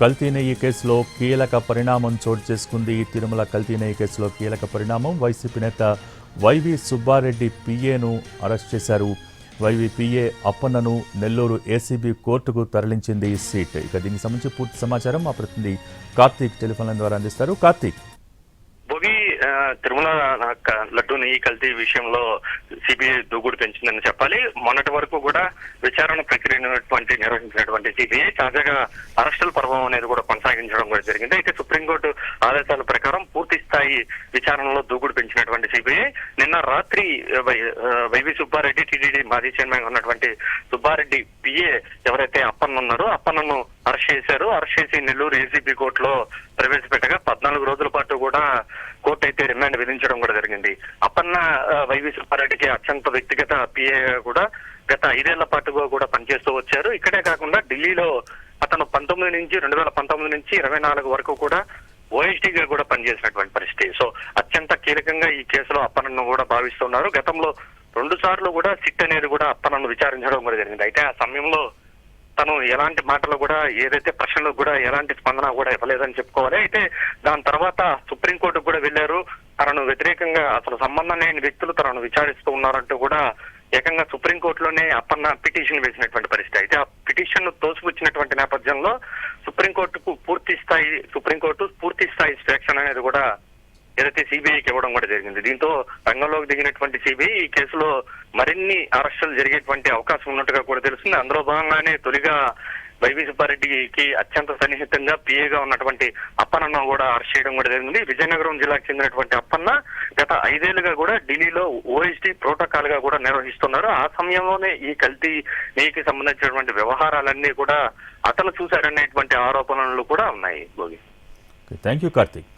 కల్తీ నెయ్యి కేసులో కీలక పరిణామం చోటు చేసుకుంది. తిరుమల కల్తీ నెయ్యి కేసులో కీలక పరిణామం. వైసీపీ నేత వైవి సుబ్బారెడ్డి పిఏను అరెస్ట్ చేశారు. వైవి పిఏ అప్పన్నను నెల్లూరు ఏసీబీ కోర్టుకు తరలించింది సిట్. ఇక దీనికి సంబంధించి పూర్తి సమాచారం మా ప్రతినిధి కార్తీక్ టెలిఫోన్ లైన్ ద్వారా అందిస్తారు. కార్తీక్, తిరుమల లడ్డూ నెయ్యి కల్తీ విషయంలో సిబిఐ దూకుడు పెంచిందని చెప్పాలి. మొన్నటి వరకు కూడా విచారణ ప్రక్రియ నిర్వహించినటువంటి సిబిఐ తాజాగా అరెస్టుల పర్వం అనేది కూడా కొనసాగించడం కూడా జరిగింది. అయితే సుప్రీంకోర్టు ఆదేశాల ప్రకారం పూర్తి స్థాయి విచారణలో దూకుడు పెంచినటువంటి సిబిఐ నిన్న రాత్రి వైవి సుబ్బారెడ్డి, టీటీడీ మాజీ చైర్మన్ ఉన్నటువంటి సుబ్బారెడ్డి పిఏ ఎవరైతే అప్పన్న ఉన్నారో అప్పన్నను అరెస్ట్ చేశారు. అరెస్ట్ చేసి నెల్లూరు ఏసీబీ కోర్టులో ప్రవేశపెట్టగా 14 రోజుల పాటు కూడా కోర్టు అయితే రిమాండ్ విధించడం కూడా జరిగింది. అప్పన్న వైవి సుబ్బారెడ్డికి అత్యంత వ్యక్తిగత పిఏ కూడా గత 5 ఏళ్ల పాటుగా కూడా పనిచేస్తూ వచ్చారు. ఇక్కడే కాకుండా ఢిల్లీలో అతను 2019 నుంచి 24 వరకు కూడా ఓఎస్డీగా కూడా పనిచేసినటువంటి పరిస్థితి. సో అత్యంత కీలకంగా ఈ కేసులో అప్పన్నను కూడా భావిస్తున్నారు. గతంలో 2 సార్లు కూడా సిట్ అనేది కూడా అప్పన్నను విచారించడం కూడా జరిగింది. అయితే ఆ సమయంలో తను ఎలాంటి మాటలు కూడా ఏదైతే ప్రశ్నలకు కూడా ఎలాంటి స్పందన కూడా ఇవ్వలేదని చెప్పుకోవాలి. అయితే దాని తర్వాత సుప్రీంకోర్టుకు కూడా వెళ్లారు. తనను వ్యతిరేకంగా అసలు సంబంధం లేని వ్యక్తులు తనను విచారిస్తూ ఉన్నారంటూ కూడా ఏకంగా సుప్రీంకోర్టులోనే అప్పన్న పిటిషన్ వేసినటువంటి పరిస్థితి. అయితే ఆ పిటిషన్ ను తోసిపుచ్చినటువంటి నేపథ్యంలో సుప్రీంకోర్టు పూర్తి స్థాయి స్వేచ్ఛ అనేది కూడా ఏదైతే సిబిఐకి ఇవ్వడం కూడా జరిగింది. దీంతో రంగంలోకి దిగినటువంటి సిబిఐ ఈ కేసులో మరిన్ని అరెస్టులు జరిగేటువంటి అవకాశం ఉన్నట్టుగా కూడా తెలుస్తుంది. అందులో భాగంగానే తొలిగా వైవి సుబ్బారెడ్డికి అత్యంత సన్నిహితంగా పిఏగా ఉన్నటువంటి అప్పన్నను కూడా అరెస్ట్ చేయడం కూడా జరిగింది. విజయనగరం జిల్లాకు చెందినటువంటి అప్పన్న గత 5 ఏళ్లుగా కూడా ఢిల్లీలో ఓఎస్డీ ప్రోటోకాల్ గా కూడా నిర్వహిస్తున్నారు. ఆ సమయంలోనే ఈ కల్తీ నెయ్యికి సంబంధించినటువంటి వ్యవహారాలన్నీ కూడా అతను చూశారనేటువంటి ఆరోపణలు కూడా ఉన్నాయి. Thank you Karthik.